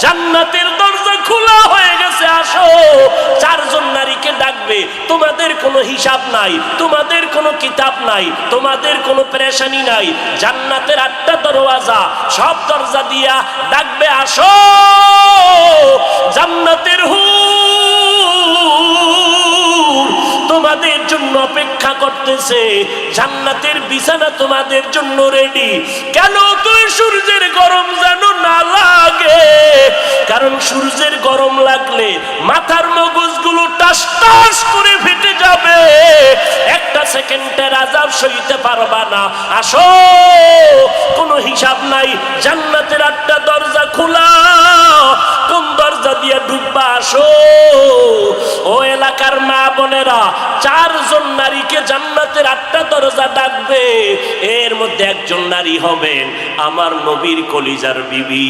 জান্নাতের দরজা খোলা হয়ে গেছে, আসো। চারজন নারীকে ডাকবে, তোমাদের কোনো হিসাব নাই, তোমাদের কোনো কিতাব নাই, তোমাদের কোনো পেরেশানি নাই। জান্নাতের 8টা দরওয়াজা, সব দরজা দিয়া ডাকবে, আসো। জান্নাতের হুর তোমাদের জন্য অপেক্ষা করতেছে, জান্নাতের বিছানা তোমাদের জন্য রেডি। কেন? তুই সূর্যের গরম যেন না লাগে, কারণ সূর্যের গরম লাগলে মাথার মগজগুলো টাস টাস করে ফেটে যাবে, একটা সেকেন্ডের আযাব সইতে পারবা না। আসো, কোনো হিসাব নাই, জান্নাতের 8টা দরজা খোলা, কোন দরজা দিয়ে ঢুকবা? আসো। ও এলাকার মা বোনেরা, 4জন নারীকে জান্নাতের 8টা দরজা ডাকবে, এর মধ্যে একজন নারী হবেন আমার নবীর কলিজার বিবি।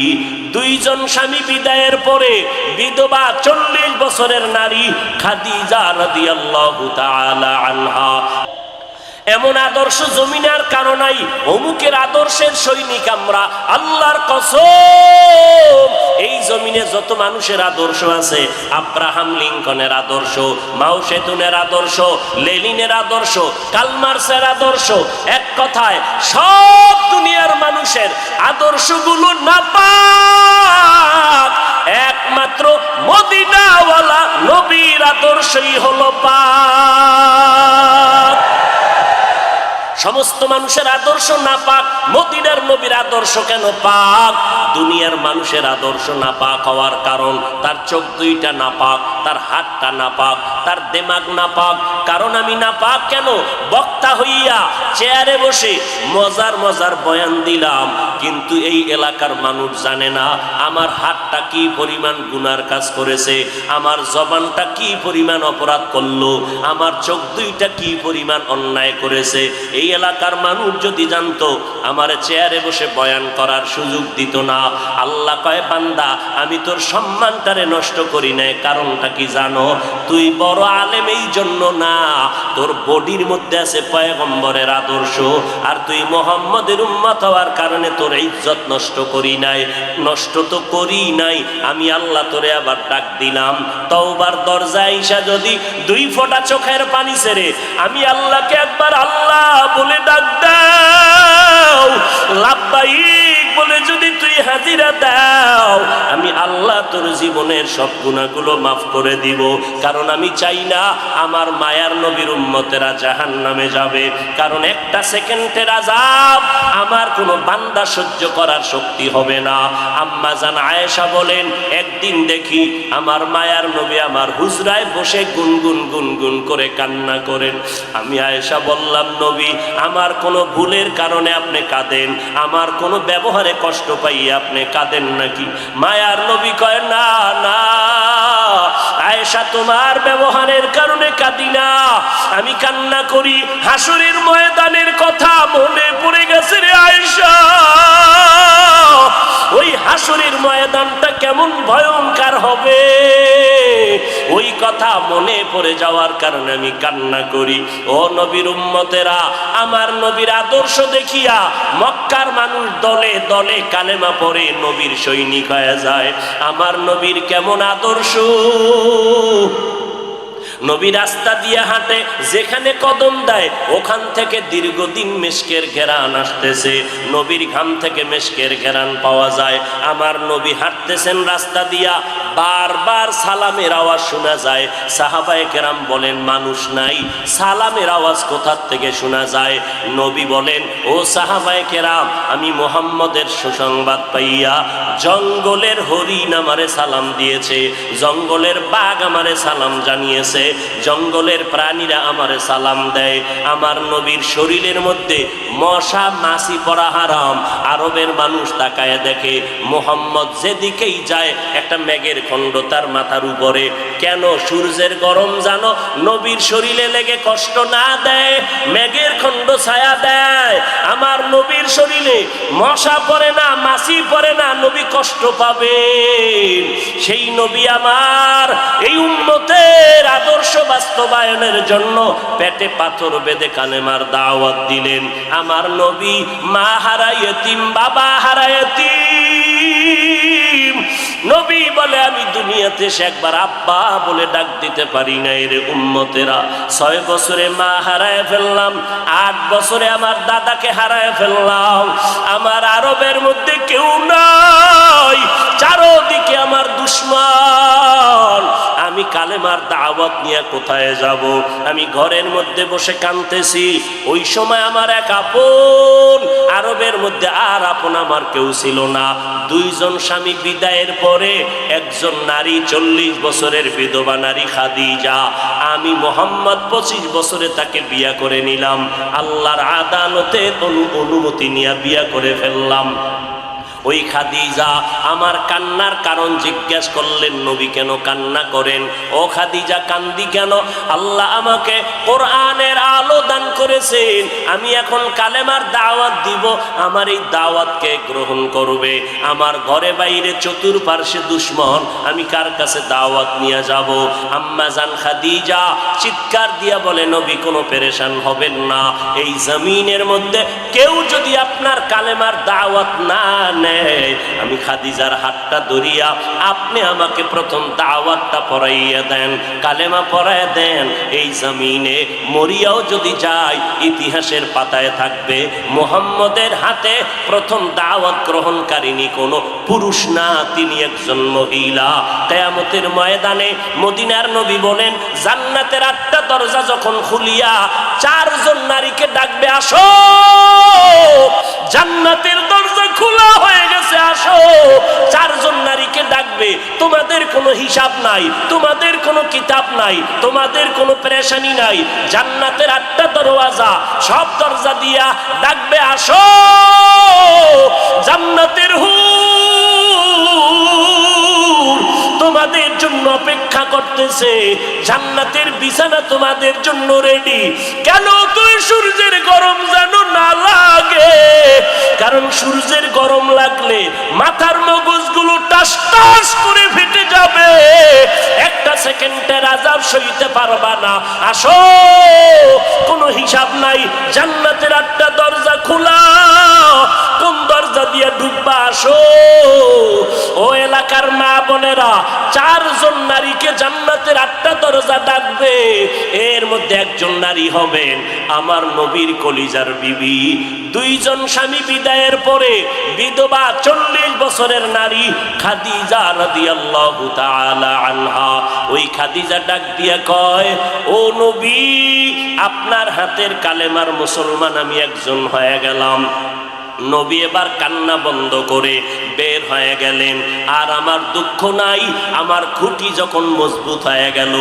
2 জন স্বামী বিদায়ের পরে বিধবা 40 বছরের নারী খাদিজা রাদিয়াল্লাহু তাআলা আনহা। এমন আদর্শ জমিনে আর কারো নাই। অমুকের আদর্শের সৈনিক আমরা, আল্লাহর কসম। এই জমিনে যত মানুষের আদর্শ আছে, আব্রাহাম লিঙ্কনের আদর্শ, মাও সেতুনের আদর্শ, লেনিনের আদর্শ, কালমার্সের আদর্শ, এক কথায় সব দুনিয়ার মানুষের আদর্শগুলো নাপাক, একমাত্র মদিনাওয়ালা নবীর আদর্শই হলো পাক। সমস্ত মানুষের আদর্শ নাপাক, মদিনার নবীর আদর্শ কেন পাক? দুনিয়ার মানুষের আদর্শ নাপাক হওয়ার কারণ তার চোখ দুইটা নাপাক, তার হাতটা নাপাক, তার দিমাগ নাপাক। কারণ আমি নাপাক কেন? বক্তা হইয়া চেয়ারে বসে মজার মজার বয়ান দিলাম, কিন্তু এই এলাকার মানুষ জানে না আমার হাতটা কি পরিমাণ গুনার কাজ করেছে, আমার জবানটা কি পরিমাণ অপরাধ করলো, আমার চোখ দুইটা কি পরিমাণ অন্যায় করেছে। এই এলাকার মানুষ যদি জানতো, আমার চেয়ারে বসে বয়ান করার সুযোগ দিত না। আল্লাহ কয়, বান্দা আমি তোর সম্মানটারে নষ্ট করি নাই, কারণটা কি জানো? তুই বড় আলেম এই জন্য না, তোর বডির মধ্যে আছে পয়গম্বরের আদর্শ, আর তুই মুহাম্মদের উম্মত হওয়ার কারণে তোর ইজ্জত নষ্ট করি নাই। নষ্ট তো করি নাই, আমি আল্লাহ তোরে আবার ডাক দিলাম। তওবার দরজায় আইসা যদি 2 ফোঁটা চোখের পানি ছেড়ে আমি আল্লাহকে একবার আল্লাহ বলে ডাক দাও, লাব্বাইক বলে যদি তুই হাজিরা দাও, আমি আল্লাহ তোর জীবনের সব গুনাহগুলো মাফ করে দিব। কারণ আমি চাই না আমার মায়ার নবীর উম্মতেরা জাহান্নামে যাবে, কারণ একটা সেকেন্ডের আযাব আমার কোনো বান্দা সহ্য করার শক্তি হবে না। আম্মা জান আয়েশা বলেন, একদিন দেখি আমার মায়ার নবী আমার হুজরায় বসে গুনগুন গুনগুন করে কান্না করেন। আমি আয়েশা বললাম, নবী আমার কোনো ভুলের কারণে আপনি কাঁদেন, আমার কোনো ব্যবহারে কষ্ট পাইয়ে আপনি কাঁদেন নাকি? মায়ার নবী কয়, না না আয়েশা, তোমার ব্যবহারের কারণে কাঁদি না, আমি কান্না করি হাসরের ময়দানের কথা মনে পড়ে গেছে রে আয়েশা। ওই হাসরের ময়দানটা কেমন ভয়ঙ্কর হবে, ওই কথা মনে পড়ে যাওয়ার কারণে আমি কান্না করি। ও নবীর উম্মতেরা, আমার নবীর আদর্শ দেখিয়া মক্কার মানুষ দলে দলে কালেমা পড়ে নবীর সৈনিক হয়ে যায়। আমার নবীর কেমন আদর্শ! নবী রাস্তা দিয়ে হাঁটে, যেখানে কদম দেয় ওখান থেকে দীর্ঘদিন মিশকের ঘেরান আসতেছে, নবীর ঘাম থেকে মিশকের ঘেরান পাওয়া যায়। আমার নবী হাঁটতেছেন রাস্তা দিয়া, বারবার সালামের আওয়াজ শোনা যায়। সাহাবায়ে কেরাম বলেন, মানুষ নাই, সালামের আওয়াজ কোথার থেকে শোনা যায়? নবী বলেন, ও সাহাবায়ে কেরাম, আমি মুহাম্মদের সুসংবাদ পাইয়া জঙ্গলের হরিণ আমারে সালাম দিয়েছে, জঙ্গলের বাঘ আমারে সালাম জানিয়েছে, জঙ্গলের প্রাণীরা আমারে সালাম দেয়। আমার নবীর শরীরের মধ্যে মশা মাছি পড়া হারাম। আরবের মানুষ তাকায় দেখে, মুহাম্মদ যেদিকেই যায় একটা মেঘের খণ্ড তার মাথার উপরে। কেন? সূর্যের গরম জানো নবীর শরীরে লেগে কষ্ট না দেয়, মেঘের খণ্ড ছায়া দেয়। আমার নবীর শরীরে মশা পড়ে না, মাছি পড়ে না, নবী কষ্ট পাবে। সেই নবী আমার এই উম্মতের আদর্শ বাস্তবায়নের জন্য পেটে পাথর বেঁধে কালেমার দাওয়াত দিলেন। আমার নবী মা হারা ইয়েতিম, বাবা হারা ইয়েতিম, নবী বলে আমি দুনিয়াতে এসে একবার আব্বা বলে ডাক দিতে পারি না। এর উম্মতেরা 6 বছরে মা হারায় ফেললাম, 8 বছরে আমার দাদাকে হারায় ফেললাম, আমার আরবের মধ্যে কেউ নাই, চারদিকে আমার দুশমন, আমি কালেমার দাওয়াত নিয়ে কোথায় যাব? আমি ঘরের মধ্যে বসে কাঁদতেছি। ওই সময় আমার এক আপন, আরবের মধ্যে আর আপন আমার কেউ ছিল না। 2 জন স্বামী বিদায়ের পরে একজন নারী 40 বছরের বিধবা নারী খাদিজা, আমি মোহাম্মদ 25 বছরে তাকে বিয়া করে নিলাম। আল্লাহর আদালতে অনুমতি নিয়ে বিয়া করে ফেললাম। ওই খাদিজা আমার কান্নার কারণ জিজ্ঞেস করলেন, নবী কেন কান্না করেন? ও খাদিজা কান্দি কেন? আল্লাহ আমাকে কোরআনের আলো দান করেছেন, আমি এখন কালেমার দাওয়াত দিব, আমার এই দাওয়াতকে গ্রহণ করবে। আমার ঘরে বাইরে চতুর্পার্শ্বে দুশমন, আমি কার কাছে দাওয়াত নিয়ে যাব? আম্মা জান খাদিজা চিৎকার দিয়া বলে, নবী কোনো পেরেশান হবেন না, এই জমিনের মধ্যে কেউ যদি আপনার কালেমার দাওয়াত না নেয়, আমি খাদিজার হাতটা ধরিয়া আপনি আমাকে প্রথম দাওয়াতটা পড়াইয়া দেন, কালেমা পড়াইয়া দেন। এই জমিনে মরিয়াও যদি যায়, ইতিহাসের পাতায় থাকবে মুহাম্মদের হাতে প্রথম দাওয়াত গ্রহণকারিনী কোনো পুরুষ না, তিনি একজন মহিলা। কিয়ামতের ময়দানে মদিনার নবী বলেন, জান্নাতের 8টা দরজা যখন খুলিয়া 4 জন নারীকে ডাকবে, আসো, জান্নাতের দরজা খোলা হয়ে গেছে, আসো। 4 জন নারীকে ডাকবে, তোমাদের কোনো হিসাব নাই, তোমাদের কোনো কিতাব নাই, তোমাদের কোনো পেরেশানি নাই, জান্নাতের 8টা দরওয়াজা, সব দরজা দিয়া ডাকবে, আসো, জান্নাতের হুর তোমাদের জন্য অপেক্ষা করতেছে, জান্নাতের বিছানা তোমাদের জন্য রেডি। কেন? তুই সূর্যের গরম যেন না লাগে, কারণ সূর্যের গরম লাগলে মাথার মগজগুলো টাস টাস করে ফেটে যাবে, একটা সেকেন্ডের আযাব সইতে পারবা না। আসো, কোনো হিসাব নাই, জান্নাতের 8টা দরজা খোলা, কোন দরজা দিয়ে ঢুকবা? আসো। ও এলাকার মা বোনেরা, 4 জন নারীকে জান্নাতের 8টা দরজা ডাকবে, এর মধ্যে একজন নারী হবেন আমার নবীর কলিজার বিবি। 2 জন স্বামী বিদায়ের পরে বিধবা 40 বছরের নারী খাদিজা রাদিয়াল্লাহু তাআলা আনহা। ওই খাদিজা ডাক দিয়া কয়, ও নবী, আপনার হাতের কালেমার মুসলমান আমি একজন হয়ে গেলাম। নবী এবার কান্না বন্ধ করে বের হয়ে গেলেন। আর আমার দুঃখ নাই, আমার খুঁটি যখন মজবুত হয়ে গেল,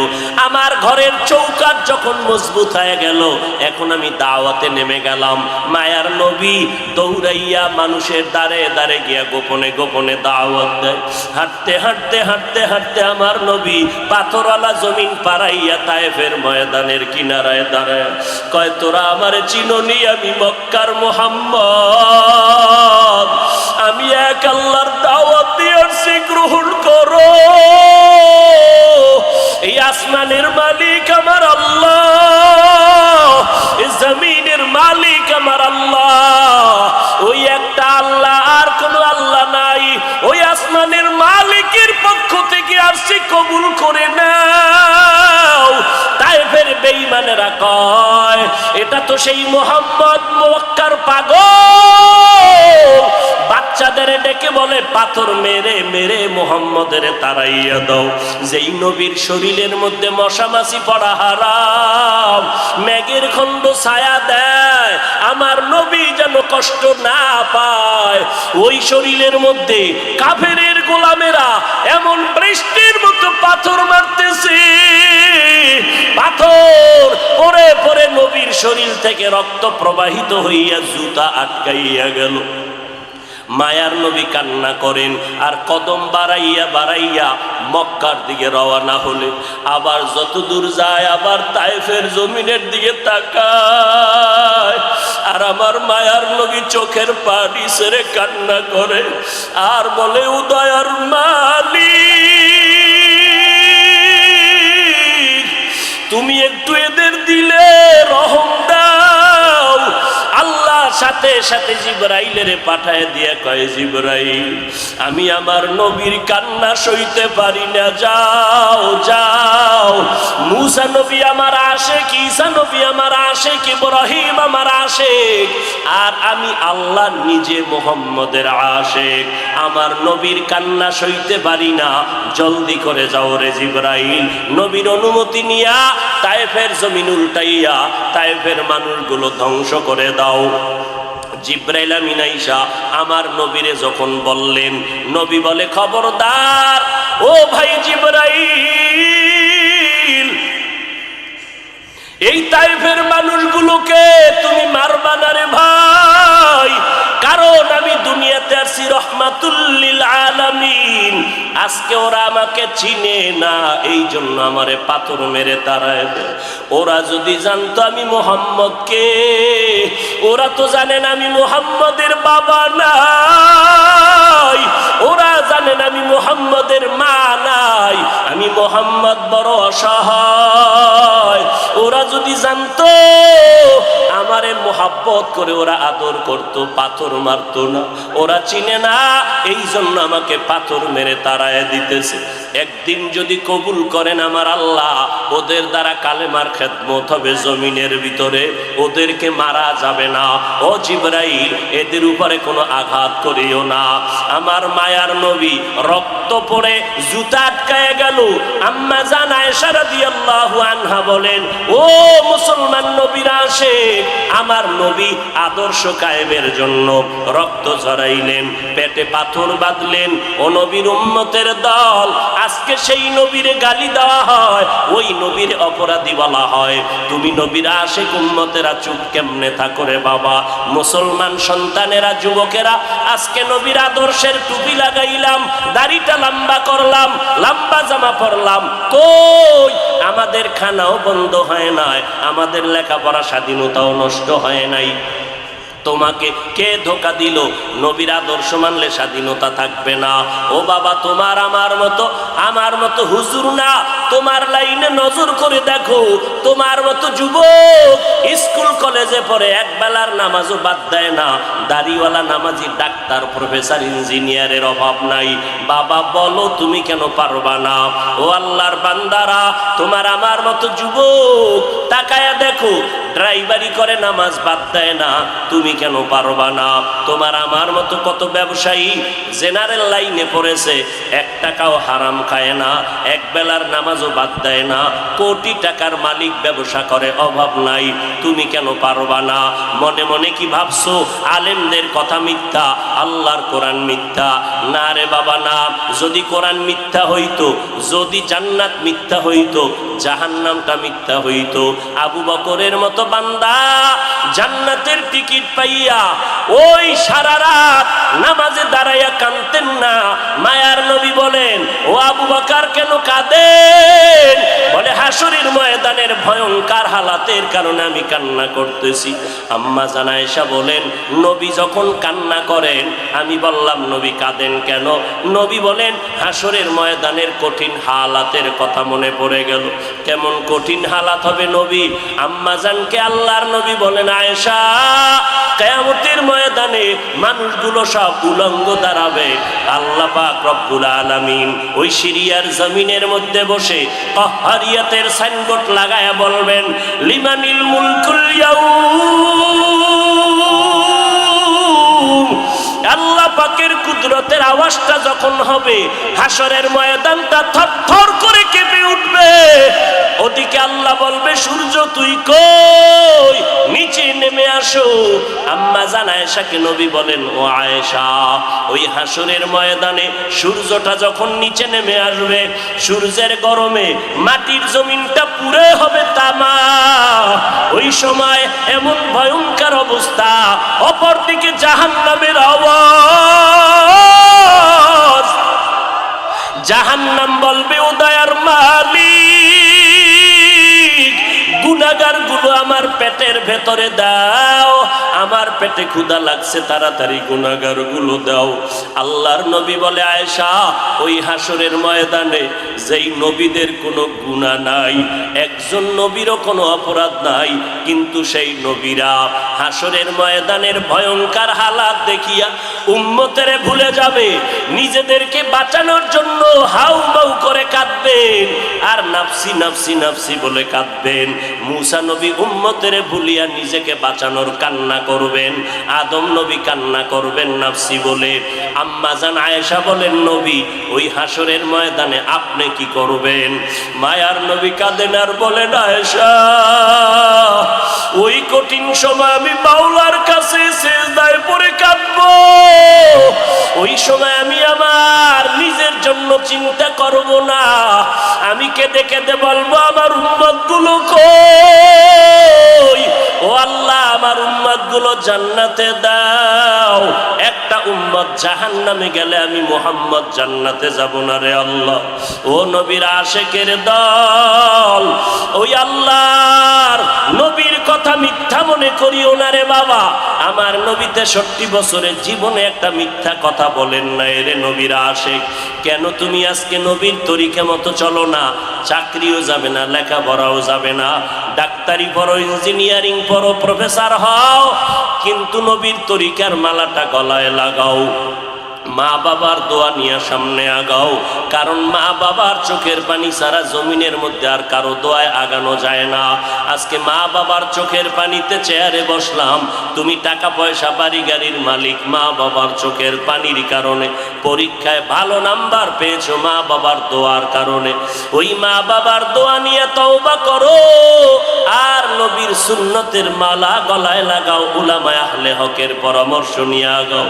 আমার ঘরের চৌকাঠ যখন মজবুত হয়ে গেল, এখন আমি দাওয়াতে নেমে গেলাম। মায়ার নবী দৌড়াইয়া মানুষের দ্বারে দ্বারে গিয়া গোপনে গোপনে দাওয়াত দেয়। হাঁটতে হাঁটতে হাঁটতে হাঁটতে আমার নবী পাথরওয়ালা জমিন পাড়াইয়া তায়েফের ময়দানের কিনারায় দাঁড়ায়, কয়, তোরা আমারে চিনোনি, আমি মক্কার মুহাম্মদ, আমি এক আল্লাহর দাওয়াত দিয়েছি, গ্রহণ করো। এই আসমানের মালিক আমার আল্লাহ, এই জমিনের মালিক আমার আল্লাহ, ওই একটা আল্লাহ, আর কোনো আল্লাহ নাই। ওই আসমানের মালিকের পক্ষ থেকে আসছি, কবুল করে নাও। তায়েফের বেঈমানেরা কয়, এটা তো সেই মুহাম্মদ মক্কার পাগল। বাচ্চাদের ডেকে বলে, পাথর মেরে মেরে মুহাম্মদের তাড়াইয়া দাও। যেই নবীর শরীরের মধ্যে মশা মাছি পড়া হারাম, মেঘের খণ্ড ছায়া দেয়, আমার নবী যেন কষ্ট না পায়, ওই শরীরের মধ্যে কাফেরের গোলামেরা এমন বৃষ্টির মতো পাথর মারতেছে, পাথর পরে পরে নবীর শরীর থেকে রক্ত প্রবাহিত হইয়া জুতা আটকাইয়া গেল। মায়ার নবী কান্না করেন, আর কদম বাড়াইয়া বাড়াইয়া মক্কার দিকে রওনা হলে, আবার যত দূর যায় আবার তায়েফের জমিনের দিকে তাকায়, আর আমার মায়ার নবী চোখের পানি ছেড়ে কান্না করে আর বলে, উদয়ার মালিক, তুমি একটু এদের দিলে রহম দাও। আল্লাহর সাথে সাথে সাথে জিবরাইলের পাঠায় দিয়ে কয়, জিবরাইল আমি আমার নবীর কান্না সইতে পারি না, যাও যাও। মুসা নবী আমার আশিক, ঈসা নবী আমার আশিক, ইব্রাহিম আমার আশিক, আর আমি আল্লাহ নিজে মুহাম্মদের আশিক। আমার নবীর কান্না সইতে পারি না, জলদি করে যাও রে জিবরাইল। নবীর অনুমতি নিয়া তায়েফের জমিন উল্টাইয়া তায়েফের মানুষগুলো ধ্বংস করে দাও। জিবরাইল আমিন আইসা আমার নবীরে যখন বললেন, নবী বলে, খবরদার ও ভাই জিবরাইল, এই তায়েফের মানুষগুলোকে তুমি মারবা না রে ভাই, কারণ আমি দুনিয়াতে আসছি রহমাতুল লিল আলামিন। আজকে ওরা আমাকে চিনে না, এই জন্য আমারে পাথর মেরে তাড়ায় দেয়। ওরা যদি জানতো আমি মুহাম্মদকে, ওরা তো জানেন আমি মুহাম্মদের বাবা নাই, ওরা জানেন আমি মুহাম্মদের মা নাই, আমি মুহাম্মদ বড় অসহায়। ওরা যদি জানতো আমারে মোহাব্বত করে ওরা আদর করতো, পাথর মারতো না। ওরা চিনে না, এই জন্য আমাকে পাথর মেরে তাড়ায় দিতেছে। একদিন যদি কবুল করেন আমার আল্লাহ, ওদের দ্বারা কালেমার খেদমত হবে জমিনের ভিতরে, ওদেরকে মারা যাবে না। ও জিবরাইল এদের উপরে কোনো আঘাত করিও না। আমার মায়ার নবী রক্ত পড়ে জুতা আটকায় গেল। আম্মা জান আয়েশা রাদিয়াল্লাহু আনহা বলেন, ও মুসলমান নবীর আশিক, আমার নবী আদর্শ কায়েমের জন্য রক্ত ঝরাইলেন, পেটে পাথর বাঁধলেন। ও নবীর উম্মতের দল, আজকে সেই নবীর গালি দেওয়া হয়, ওই নবীর অপরাধী বলা হয়। তুমি নবীর আশিক উম্মতেরা চুপ কেমনে থাকো রে বাবা? মুসলমান সন্তানেরা, যুবকেরা, আজকে নবীর আদর্শের টুপি লাগাইলাম, দাড়িটা লম্বা করলাম, লম্বা জামা পরলাম, কই আমাদের খানাও বন্ধ হয় নাই, আমাদের লেখাপড়া স্বাধীনতাও নষ্ট হয় নাই। তোমাকে কে ধোকা দিল? নবীর আদর্শ মানলে স্বাধীনতা থাকবে না। ও বাবা, তোমার আমার মতো হুজুর না, তোমার লাইনে নজর করে দেখো, তোমার মতো যুবক স্কুল কলেজে পড়ে এক বেলার নামাজও বাদ দেয় না, দাড়িওয়ালা নামাজি ডাক্তার প্রফেসর ইঞ্জিনিয়ারের অভাব নাই। বাবা বলো তুমি কেন পারবা না? ও আল্লাহর বান্দারা, তোমার আমার মতো যুবক তাকায়া দেখো, ড্রাইভারি করে নামাজ বাদ দেয় না, তুমি কেন পারবা না? তোমার আমার মতো কত ব্যবসায়ী জেনারেল লাইনে পড়েছে, 1 টাকাও হারাম খায় না, এক বেলার নামাজও বাদ দেয় না, কোটি টাকার মালিক, ব্যবসা করে, অভাব নাই, তুমি কেন পারবা না? মনে মনে কি ভাবছো আলেমদের কথা মিথ্যা, আল্লাহর কোরআন মিথ্যা? না রে বাবা না। যদি কোরআন মিথ্যা হইতো, যদি জান্নাত মিথ্যা হইতো, জাহান্নামটা মিথ্যা হইতো। আবু বকরের মতো বান্দা জান্নাতের টিকিট পাইয়া ওই সারা রাত নামাজে দাঁড়াইয়া কাঁদতেন না। মায়ার নবী বলেন, ও আবু বকর কেন কাঁদেন? বলে, হাসরের ময়দানের ভয়ঙ্কর হালাতের কারণে আমি কান্না করতেছি। আম্মা জান আয়েশা বলেন, নবী যখন কান্না করেন, আমি বললাম নবী কাঁদেন কেন? নবী বলেন, হাসরের ময়দানের কঠিন হালাতের কথা মনে পড়ে গেল। কেমন কঠিন হালাত হবে নবী? আম্মা জানকে আল্লাহর নবী বলেন, আয়েশা, কিয়ামতের ময়দানে মানুষগুলো সব উলঙ্গ দাঁড়াবে। আল্লাহ পাক রব্বুল আলামিন ওই সিরিয়ার জমিনের মধ্যে বসে কাহরিয়াতের সাইনবোর্ড লাগায়া বলবেন, লিমানিল মুলকুল ইয়াউম। আল্লাহ পাকের কুদরতের আওয়াজটা যখন হবে, হাসরের ময়দানটা থরথর করে কেঁপে উঠবে। ওদিকে আল্লাহ বলবে, সূর্য তুই কই? নিচে নেমে আসো। আম্মা জান আয়েশাকে নবী বলেন, ও আয়েশা, ওই হাসরের ময়দানে সূর্যটা যখন নিচে নেমে আসবে, সূর্যের গরমে মাটির জমিনটা পুড়ে হবে তামা। ওই সময় এমন ভয়ঙ্কর অবস্থা, অপরদিকে জাহান্নামের আওয়াজ। জাহান্নাম বলবে, ও দয়ার মালিক, গুনাহগার গুলো আমার পেটের ভেতরে দাও, আমার পেটে ক্ষুধা লাগছে, তাড়াতাড়ি গুনাহগার গুলো দাও। আল্লাহর নবী বলে, আয়েশা, ওই হাসরের ময়দানে যেই নবীদের কোনো গুনাহ নাই, একজন নবীরও কোনো অপরাধ নাই, কিন্তু সেই নবীরা হাসরের ময়দানের ভয়ঙ্কর হালাত দেখিয়া উম্মতের ভুলে যাবে, নিজেদেরকে বাঁচানোর জন্য হাউ মাউ করে কাঁদবেন আর নাফসি নাফসি নাফসি বলে কাঁদবেন। মূসা নবী উম্মতের ভুলিয়া নিজেকে বাঁচানোর কান্না করবেন, আদম নবী কান্না করবেন নাফসি বলে। আম্মা জান আয়েশা বলেন, নবী ওই হাসরের ময়দানে আপনি কি করবেন? মায়ার নবী কাঁদেন আর বলেন, আয়েশা, ওই কঠিন সময় আমি মাওলার কাছে সিজদায় পড়ে কাঁদবো। ওই সময় আমি আমার নিজের জন্য চিন্তা করব না, আমি কেঁদে কেঁদে বলবো, আমার উম্মত গুলো কই? ও আল্লাহ, আমার উম্মত গুলো জান্নাতে দাও। একটা উম্মত জাহান্নামে গেলে আমি মুহাম্মদ জান্নাতে যাব না রে আল্লাহ। ও নবীর আশেকের দল, ওই আল্লাহর নবীর কথা মিথ্যা মনে করিও না রে বাবা। আমার নবী 63 বছরের জীবনে একটা মিথ্যা কথা বলেন না রে নবীর আশেক। কেন তুমি আজকে নবীর তরিকা মতো চলো না? চাকরিও যাবে না, লেখাপড়াও যাবে না, ডাক্তারি পড়ো, ইঞ্জিনিয়ারিং পড়ো, প্রফেসর হও, কিন্তু নবীর তরিকার মালাটা গলায় লাগাও। মা বাবার দোয়া নিয়ে সামনে আগাও, কারণ মা বাবার চোখের পানি সারা জমিনের মধ্যে আর কারো দোয়ায় আগানো যায় না। আজকে মা বাবার চোখের পানিতে চেয়ারে বসলাম, তুমি টাকা পয়সা বাড়ি গাড়ির মালিক, মা বাবার চোখের পানির কারণে পরীক্ষায় ভালো নাম্বার পেয়েছো মা বাবার দোয়ার কারণে। ওই মা বাবার দোয়া নিয়ে তওবা করো আর নবীর সুন্নতের মালা গলায় লাগাও, উলামায়ে আহলে হকের পরামর্শ নিয়ে আগাও।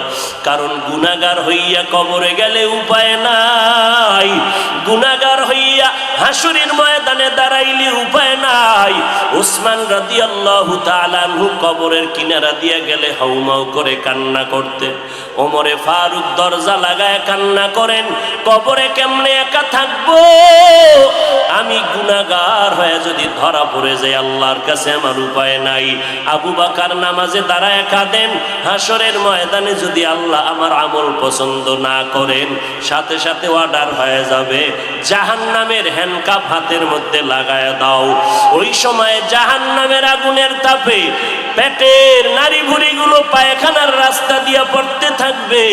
কারণ গুনাহগার হইয়া কবরে গেলে উপায় নাই, গুনাহগার হইয়া হাসরের ময়দানে দাঁড়াইলে উপায় নাই। উসমান রাদিয়াল্লাহু তাআলা আনহু কবরের কিনারা দিয়ে গেলে হাউমাউ করে কান্না করতে, ওমরে ফারুক দরজা লাগায় কান্না করেন, কবরে কেমনে একা থাকবো, আমি গুনাহগার হয়ে যদি ধরা পড়ে যাই আল্লাহর কাছে আমার উপায় নাই। আবু বকর নামাজে দাঁড়ায় কাঁদেন, হাসরের ময়দানে যদি আল্লাহ আমার আমল পছন্দ না করেন, সাথে সাথে অর্ডার হয়ে যাবে, জাহান্নামের হ্যান্ডকাপ হাতের মধ্যে লাগায় দাও। ওই সময় জাহান্নামের আগুনের তাপে পেটের নারী ভুঁড়িগুলো পায়খানার রাস্তা দিয়ে পড়তে থাকবে।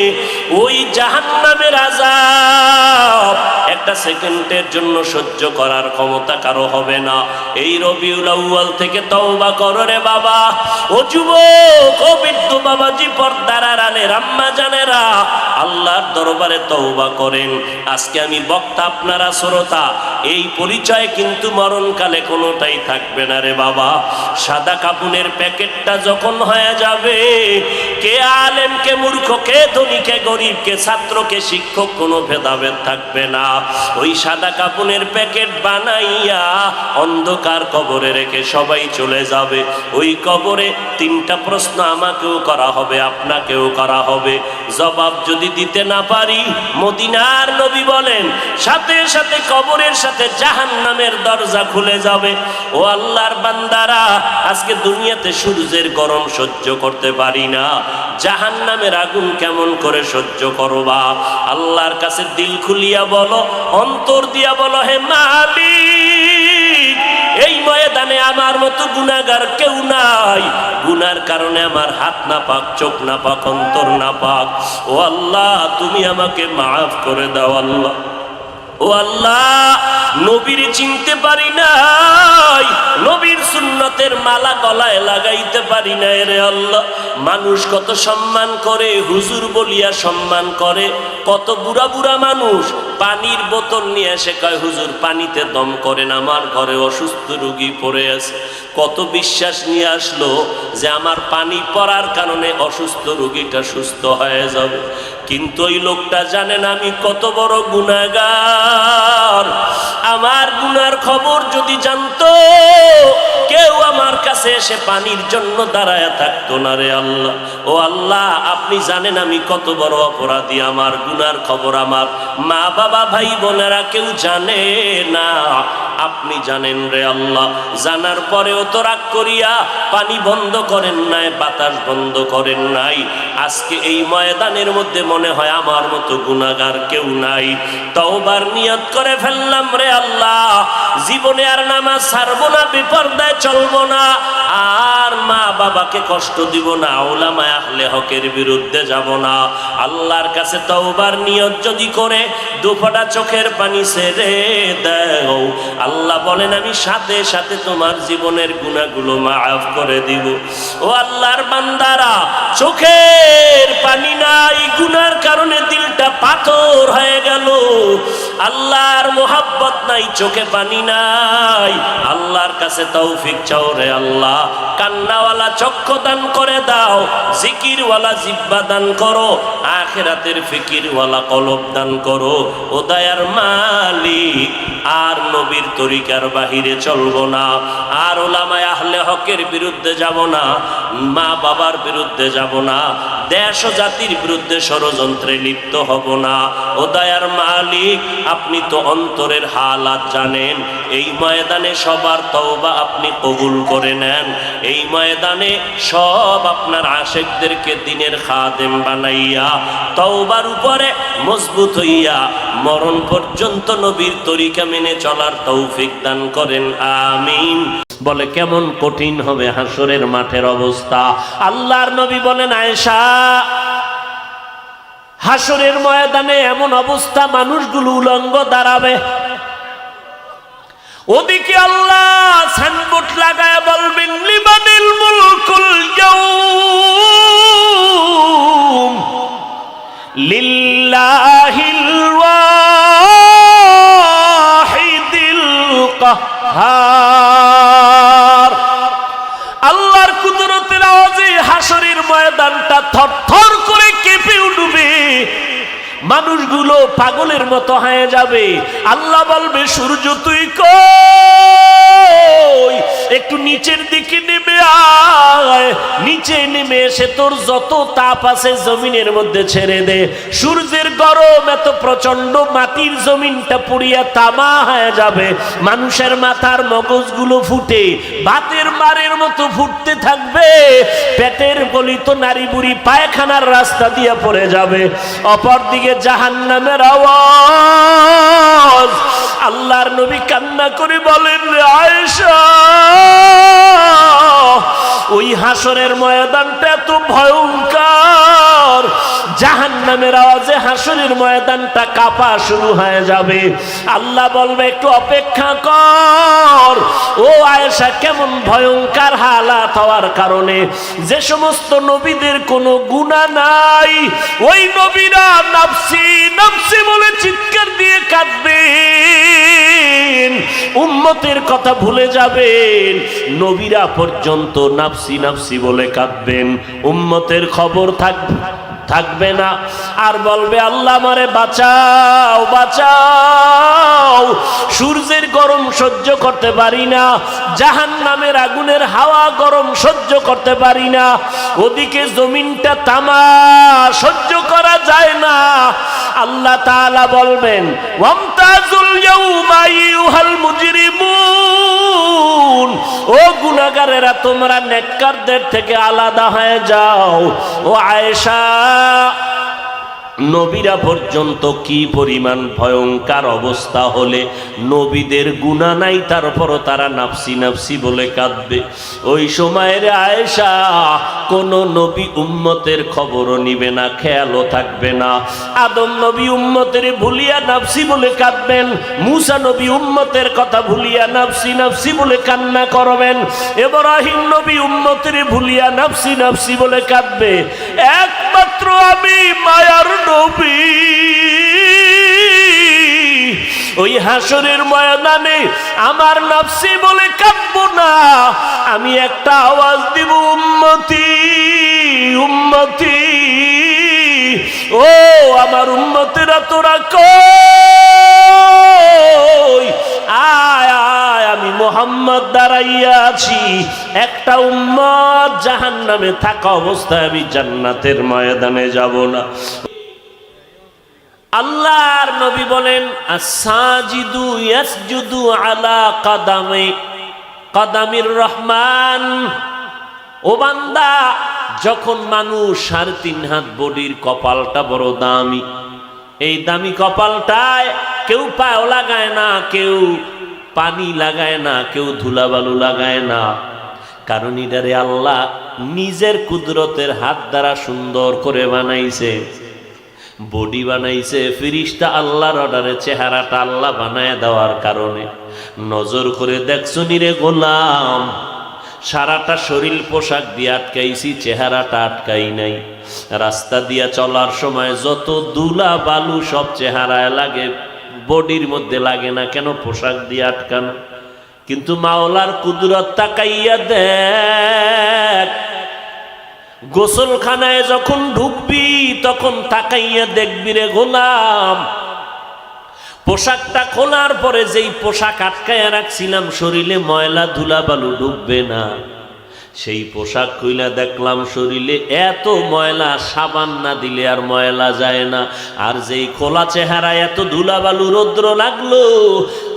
ওই জাহান্নামের আযাব একটা সেকেন্ডের জন্য সহ্য করার ক্ষমতা কারো হবে না। এই রবিউল আউয়াল থেকে তওবা করো রে বাবা। ও যুবক, ও বৃদ্ধ বাবাজি, পর্দার আড়ালের আম্মা জানেরা, আল্লাহর দরবারে তওবা করেন। আজকে আমি বক্তা, আপনারা শ্রোতা, এই পরিচয় কিন্তু মরণকালে কোনোটাই থাকবে না রে বাবা। সাদা কাপুনের প্যাকেটটা যখন হয়ে যাবে, কে আলেম কে মূর্খ, কে ধনী কে গরিব, কে ছাত্র কে শিক্ষক, কোনো ভেদাভেদ থাকবে না। ওই সাদা কাপুনের প্যাকেট বানাইয়া অন্ধকার কবরে রেখে সবাই চলে যাবে। ওই কবরে 3টা প্রশ্ন আমাকেও করা হবে, আপনাকেও করা হবে। জবাব যদি দিতে না পারি, মদিনার নবী বলেন সাথে সাথে কবরের সাথে জাহান্নামের দরজা খুলে যাবে। ও আল্লাহর বান্দারা, আজকে দুনিয়াতে সূর্যের গরম সহ্য করতে পারি না, জাহান্নামের আগুন কেমন করে সহ্য করবা? আল্লাহর কাছে দিল খুলিয়া বলো, অন্তর দিয়া বলো, হে মালিক, এই ময়দানে আমার মতো গুনাহগার কেউ নাই, গুনার কারণে আমার হাত না পাক, চোখ না পাক, অন্তর না পাক। ও আল্লাহ, তুমি আমাকে মাফ করে দাও আল্লাহ। ও আল্লাহ, নবীর চিনতে পারি নাই, নবীর সুন্নতের মালা গলায় লাগাইতে পারি নাই রে আল্লাহ। মানুষ কত সম্মান করে, হুজুর বলিয়া সম্মান করে। কত বুড়া বুড়া মানুষ পানির বোতল নিয়ে এসে কয়, হুজুর পানিতে দম করেন, আমার ঘরে অসুস্থ রোগী পড়ে আছে। কত বিশ্বাস নিয়ে আসলো যে আমার পানি পড়ার কারণে অসুস্থ রোগীটা সুস্থ হয়ে যাবে। কিন্তু ওই লোকটা জানেন আমি কত বড় গুনাহগার। আমার গুনার খবর যদি জানতো, কেউ আমার কাছে এসে পানির জন্য দাঁড়ায় থাকতো না রে আল্লাহ। ও আল্লাহ, আপনি জানেন আমি কত বড় অপরাধী, আমার গুনার খবর আমার মা বাবা ভাই বোনেরা কেউ জানে না। আপনি জানেন রে আল্লাহ। জানার পরেও তো রাগ করিয়া পানি বন্ধ করেন নাই, বাতাস বন্ধ করেন নাই। আজকে এই ময়দানের মধ্যে মনে হয় আমার মতো গুনাহগার কেউ নাই। তওবার নিয়ত করে ফেললাম রে আল্লাহ, জীবনে আর নামাজ ছাড়বো না, বিপর্দায় চলবো না, আর মা বাবাকে কষ্ট দিব না, উলামায়ে আহলে হকের বিরুদ্ধে যাব না। আল্লাহর কাছে তওবার নিয়ত যদি করে দুফোঁটা চোখের পানি ছেড়ে দাও, আল্লাহ বলেন আমি সাথে সাথে তোমার জীবনের গুনাহগুলো মাফ করে দিব। ও আল্লাহর বান্দারা, চোখের পানি নাই, গুনার কারণে দিলটা পাথর হয়ে গেল। আল্লাহর মোহাব্বত নাই, চোখে পানি নাই। আল্লাহর কাছে তৌফিক চাও রে আল্লাহ। কান্নাওয়ালা চক্ষু দান করে দাও, জিকিরওয়ালা জিহ্বা দান করো, আখিরাতের ফিকিরওয়ালা কলব দান করো। ও দয়ার মালিক, আর নবীর তরিকার বাহিরে চলবো না, আর উলামায়ে আহলে হকের বিরুদ্ধে যাব না, মা বাবার বিরুদ্ধে যাব না, দেশ ও জাতির বিরুদ্ধে ষড়যন্ত্রে লিপ্ত হব না। ও দয়ার মালিক, আপনি তো অন্তরের হালাত জানেন। এই ময়দানে সবার তওবা আপনি কবুল করে নেন। এই ময়দানে সব আপনার আশিকদেরকে দিনের খাদেম বানাইয়া তওবার উপরে মজবুত হইয়া মরণ পর্যন্ত নবীর তরিকা মেনে চলার তৌফিক দান করেন, আমিন। বলে কেমন কঠিন হবে হাসরের মাঠের অবস্থা। আল্লাহর নবী বলেন, আয়েশা, হাসরের ময়দানে এমন অবস্থা, মানুষগুলো উলঙ্গ দাঁড়াবে। ওদিকে আল্লাহ সাইনবোর্ড লাগায় বলবেন, লিমানিল মুলকুল ইয়াউম লিল্লাহিল ওয়াহিদিল কাহ্হার। আল্লাহর কুদরতের আওয়াজে হাসরের ময়দানটা থরথর করে কেঁপে উঠবে, মানুষগুলো পাগলের মতো হয়ে যাবে। আল্লাহ বলবে, সূর্য তুই কই, একটু নিচের দিকে নেমে আয়, নিচে নেমে এসে তোর যত তাপ আছে জমিনের মধ্যে ছেড়ে দে। সূর্যের গরম এত প্রচন্ড, মাটির জমিনটা পুড়িয়া তামা হয়ে যাবে। মানুষের মাথার মগজগুলো ফুটে ভাতের মারের মতো ফুটতে থাকবে। পেটের গলিত নারী বুড়ি পায়খানার রাস্তা দিয়ে পড়ে যাবে। অপরদিকে জাহান্নামের আওয়াজ। আল্লাহর নবী কান্না করে বলেন, আয়েশা, ওই হাসরের ময়দানটা এত ভয়ঙ্কর, জাহান্নামের আওয়াজে হাসরের ময়দানটা কাঁপা শুরু হয়ে যাবে। আল্লাহ বলবে, একটু অপেক্ষা কর। ও আয়েশা, কেমন ভয়ঙ্কর হালাত হওয়ার কারণে যে সমস্ত নবীদের কোনো গুনাহ নাই, ওই নবীরা নাফসি নাফসি বলে চিৎকার দিয়ে কাঁদবেন, উম্মতের কথা ভুলে যাবেন। নবীরা পর্যন্ত নাফসি নাফসি বলে কাঁদবেন, উম্মতের খবর থাকবে না। আর বলবে, আল্লাহ আমারে বাঁচাও বাঁচাও, সূর্যের গরম সহ্য করতে পারি না, জাহান্নামের আগুনের হাওয়া গরম সহ্য করতে পারি না, ওদিকে জমিনটা তামা সহ্য করা যায় না। আল্লাহ তাআলা বলবেন, ওয়ামতাজুল ইয়াউমা আইয়ুহাল মুজরিমুন, ও গুনাহগারেরা, তোমরা নেককারদের থেকে আলাদা হয়ে যাও। ও আয়েশা, নবীরা পর্যন্ত কি পরিমাণ ভয়ঙ্কর অবস্থা হলে নবীদের গুনাহ নাই, তারপরও তারা নাফসি নাফসি বলে কাঁদবে। ওই সময়ের আয়েশা, কোন নবী উম্মতের খবরও নিবে না, খেয়ালও থাকবে না। আদম নবী উম্মতের ভুলিয়া নাফসি বলে কাঁদবেন, মূসা নবী উম্মতের কথা ভুলিয়া নাফসি নাফসি বলে কান্না করবেন, ইব্রাহিম নবী উম্মতের ভুলিয়া নাফসি নাফসি বলে কাঁদবে। একমাত্র আমি মায়ার নবী ওই হাসরের ময়দানে আমার নাফসি বলে কাঁদবো না, আমি একটা আওয়াজ দিব, উম্মতি উম্মতি, ও আমার উম্মতেরা তোরা কই, আয় আয়, আমি মুহাম্মদ দাঁড়াইয়া আছি। একটা উম্মত জাহান্নামে থাকা অবস্থায় আমি জান্নাতের ময়দানে যাব না। আল্লাহর নবী বলেন আস-সাজিদু ইয়াসজুদু আলা কাদামির রহমান। ও বান্দা, যখন মানুষ 3.5 হাত বডির কপালটা বড় দামি, এই দামি কপালটায় কেউ পাও লাগায় না, কেউ পানি লাগায় না, কেউ ধুলাবালু লাগায় না, কারণ এটারে আল্লাহ নিজের কুদরতের হাত দ্বারা সুন্দর করে বানাইছে, বডি বানাইছে। ফিরিস্তা আল্লাহর অর্ডারে চেহারাটা আল্লাহ বানায় দেওয়ার কারণে নজর করে দেখছো নিরে গোলাম, সারাটা শরীর পোশাক দিয়ে আটকাইছি, চেহারাটা আটকাই নাই। রাস্তা দিয়া চলার সময় যত দুলা বালু সব চেহারায় লাগে, বডির মধ্যে লাগে না কেন? পোশাক দিয়ে আটকানো। কিন্তু মাওলার কুদরত তাকাইয়া দেখ, গোসলখানায় যখন ঢুকবি তখন তাকাইয়া দেখবি রে গোলাম, পোশাকটা খোলার পরে যেই পোশাক আটকায় রাখছিলাম শরীরে ময়লা ধুলা বালু ঢুকবে না, সেই পোশাক খুইলা দেখলাম শরীরে এত ময়লা, সাবান না দিলে আর ময়লা যায় না। আর যেই খোলা চেহারা এত ধুলা বালু রৌদ্র লাগলো,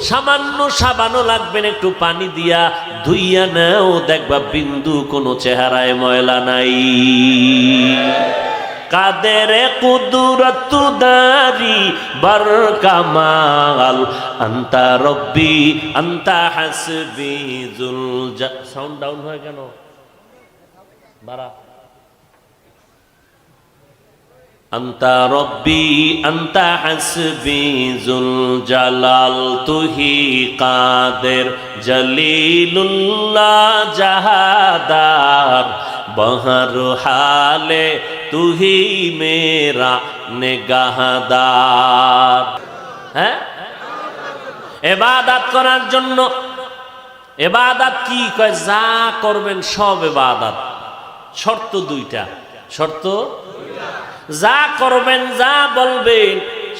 সামান্য সাবানও লাগবে না, একটু পানি দিয়া ধুইয়া নাও, দেখবা বিন্দু কোনো চেহারায় ময়লা নাই। কাদের কুদরত দারি বার কামাল, আন্তা রব্বি আন্তা হাসবি জুল। সাউন্ড ডাউন হয় কেন? বাড়া। আন্তা রব্বি আন্তা হাসবি জুল জালাল, তুহি কাদের জলিলুল্লাহ জাহাদার, বহর হালে তুহি মেরা নেগাহদার। হ্যাঁ, ইবাদত করার জন্য, ইবাদত কি কয়? যা করবেন সব ইবাদত। শর্ত 2টা, শর্ত যা করবেন, যা বলবেন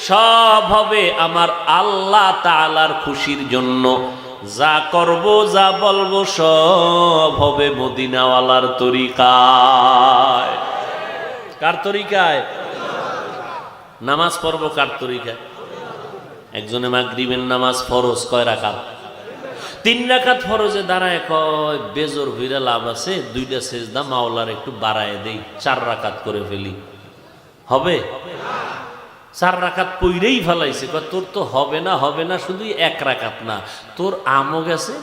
সব হবে আমার আল্লাহ তাআলার খুশির জন্য। যা করব, যা বলবো সব হবে মদিনাওয়ালার তরিকায়। কার তরিকায়? নামাজ পড়বো কার তরিকায়? একজনে মাগরিবের নামাজ ফরজ কয় রাকাত? 3 রাকাত ফরজে দাঁড়ায় কয় বেজোর হইরা লাভ আছে, 2টা সেজদা মাওলার একটু বাড়ায় দেই, 4 রাকাত করে ফেলি। হবে? 4 রাকাত পইরেই ফেলাইছে। কয় তোর তো হবে না, হবে না, শুধু 1 রাকাত না, তোর আমও গেছে,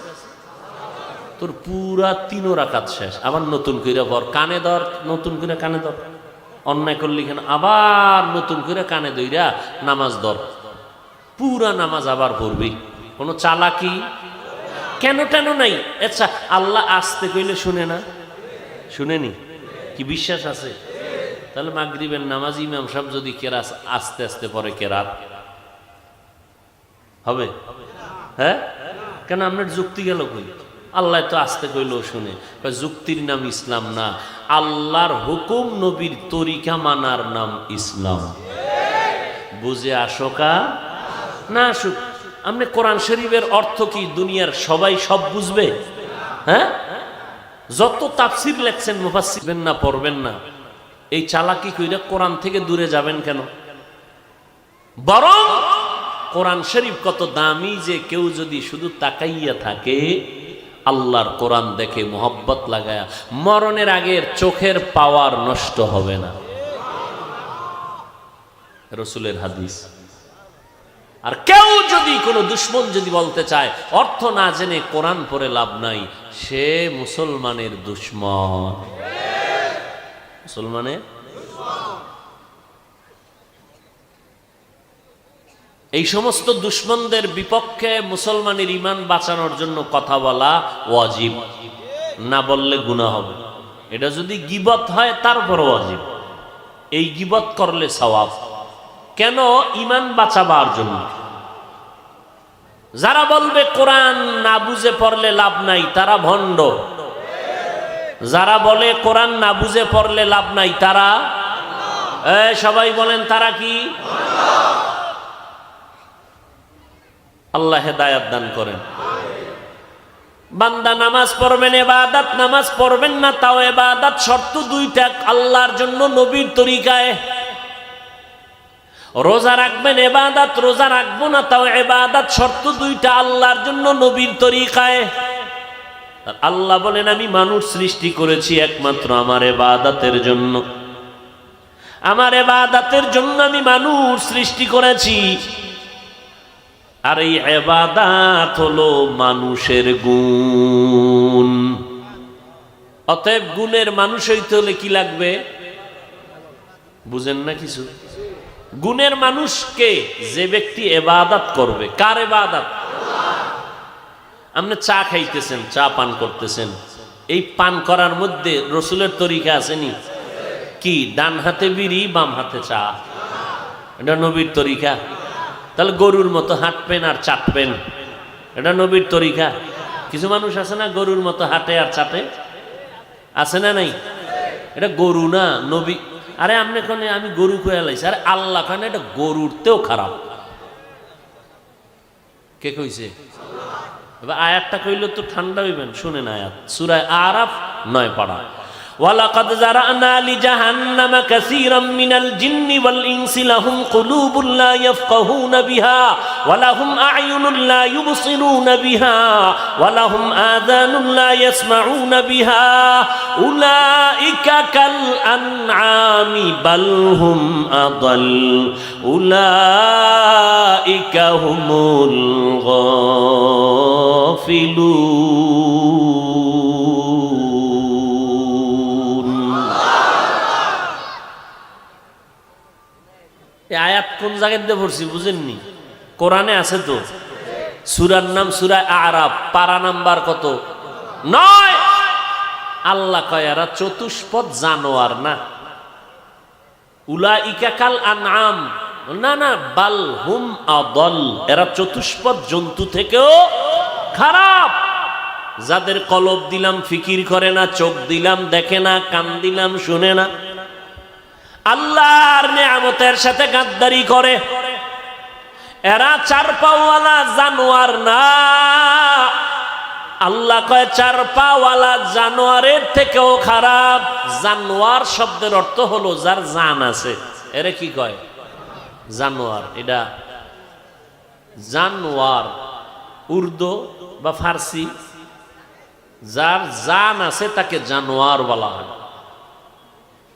তোর পুরা 3 রাকাত শেষ। আবার নতুন করে পর, কানে ধর, নতুন করে কানে ধর, অন্যায় করলি কেন? আবার নতুন করে কানে ধইরা নামাজ ধর, পুরা নামাজ আবার পড়বি। কোনো চালাকি কেন টেন নাই। আচ্ছা, আল্লাহ আসতে কইলে শুনে না? শুনেনি? কি বিশ্বাস আছে? তাহলে মাগরিবের নামাজ ইমাম সাহেব যদি কেরাত আস্তে আস্তে পরে কেরাত হবে? হ্যাঁ, কেন? আপনার যুক্তি গেল কই? আল্লাহ তো আসতে কইলেও শুনে। যুক্তির নাম ইসলাম না, আল্লাহর হুকুম নবীর তরিকা মানার নাম ইসলাম। বুঝে আসোকা না আসুক, আপনি কোরআন শরীফের অর্থ কি দুনিয়ার সবাই সব বুঝবে? হ্যাঁ, যত তাফসির লেখছেন মুফাসসির না, পড়বেন না। এই চালাকি কইরা কোরআন থেকে দূরে যাবেন কেন? বরং কোরআন শরীফ কত দামি যে কেউ যদি শুধু তাকাইয়া থাকে, আল্লাহর কোরআন দেখে মোহব্বত লাগায়া, মরণের আগের চোখের পাওয়ার নষ্ট হবে না। রাসূলের হাদিস। আর কেউ যদি কোনো দুশ্মন যদি বলতে চায় অর্থ না জেনে কোরআন পড়ে লাভ নাই, সে মুসলমানের দুশ্মন। মুসলমানের এই সমস্ত দুশ্মনদের বিপক্ষে মুসলমানের ঈমান বাঁচানোর জন্য কথা বলা ওয়াজিব, না বললে গুনাহ হবে। এটা যদি গীবত হয় তারপর ওয়াজিব, এই গীবত করলে সওয়াব। কেন? ঈমান বাঁচাবার জন্য। যারা বলবে কোরআন না বুঝে পড়লে লাভ নাই, তারা ভণ্ড। যারা বলে কোরআন না বুঝে পড়লে লাভ নাই, তারা সবাই বলেন তারা কি? আল্লাহ হেদায়াত দান করেন। বান্দা নামাজ পড়বেন ইবাদত, নামাজ পড়বেন না তাও ইবাদত। শর্ত 2টা, আল্লাহর জন্য নবীর তরিকায়। রোজা রাখবেন ইবাদত, রোজা রাখবো না তাও ইবাদত। শর্ত দুইটা আল্লাহর জন্য, নবীর তরিকায়। আল্লাহ বলেন আমি মানুষ সৃষ্টি করেছি একমাত্র আমার ইবাদতের জন্য, আমার ইবাদতের জন্য আমি মানুষ সৃষ্টি করেছি। আর এই ইবাদত হলো মানুষের গুণ। অতএব গুণের মানুষ হইতে হলে কি লাগবে? বুঝেন না কিছু? গুণের মানুষকে যে ব্যক্তি ইবাদত করবে। কার ইবাদত? আপনি চা খাইতেছেন, চা পান করতেছেন, এই পান করার মধ্যে রসুলের তরিকা আসেনি? কি ডান হাতে বিড়ি বাম হাতে চা, এটা নবীর তরিকা? তাহলে গরুর মতো হাঁটবেন আর চাটবেন, এটা নবীর তরিকা? কিছু মানুষ আছে না গরুর মতো হাঁটে আর চাটে, আছে না নাই? এটা গরু না, নবী। আরে আপনি কোনে আমি গরু কয়ে লাইছি, আরে আল্লাহ খানে এটা গরুরতেও খারাপ। কে কইছে? এবার আয়াতটা কইলে তো ঠান্ডা হইবেন, শুনেন আয়াত, সূরা আরাফ 9 পারা। ওয়ালাকাদ জারানা লিজাহান্নামা কাসীরাম মিনাল জিন্নি ওয়াল ইনসি লাহুম কুলুবুন লা ইয়াফকাহুনা বিহা ওয়া লাহুম আ'য়ুনুন লা ইউবসিরুনা বিহা ওয়া লাহুম আযানুন লা ইয়াসমাউনা বিহা উলাইকা কাল আনআমি বাল হুম আদাল উলাইকা হুমুল গাফিলুন। আয়াত কোন জায়গায় দিয়ে পড়ছি বুঝেননি? কোরআনে আছে তো। সূরার নাম সূরা আরাফ, পারা নাম্বার কত? 9। আল্লাহ কয় এরা চতুষ্পদ জানোয়ার না। উলাইকা কাল আনআম, না না, বাল হুম আদাল, এরা চতুষ্পদ জন্তু থেকেও খারাপ। যাদের কলব দিলাম ফিকির করে না, চোখ দিলাম দেখে না, কান দিলাম শুনে না, আল্লাহর নিয়ামতের সাথে গাদ্দারি করে, এরা চার পাওয়ালা জানোয়ার না। আল্লাহ কয় চার পাওয়ালা জানোয়ারের থেকেও খারাপ। জানোয়ার শব্দের অর্থ হলো যার জান আছে, এরা কি কয়? জানোয়ার। এটা জানোয়ার উর্দু বা ফার্সি, যার জান আছে তাকে জানোয়ার বলা হয়।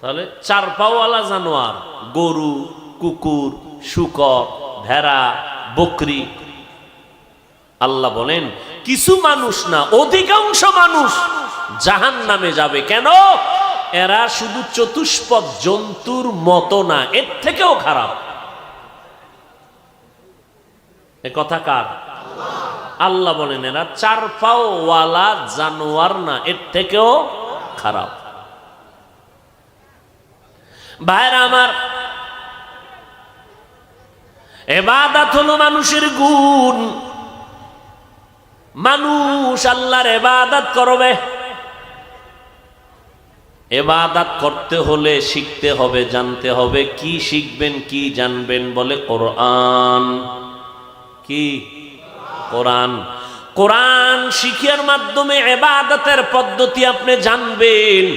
তাহলে চার পাওয়ালা জানোয়ার গরু, কুকুর, শুকর, ভেড়া, বকরি। আল্লাহ বলেন কিছু মানুষ না, অধিকাংশ মানুষ জাহান্নামে যাবে। কেন? এরা শুধু চতুষ্পদ জন্তুর মতো না, এর থেকেও খারাপ। এ কথা কার? আল্লাহ বলেন এরা চার পাওয়ালা জানোয়ার না, এর থেকেও খারাপ। ভাইরা আমার, ইবাদত হলো মানুষের গুণ। মানুষ আল্লাহর ইবাদত করবে। ইবাদত করতে হলে শিখতে হবে, জানতে হবে। কি শিখবেন, কি জানবেন? বলে কোরআন। কি? কোরআন। কোরআন শিখার মাধ্যমে ইবাদতের পদ্ধতি আপনি জানবেন।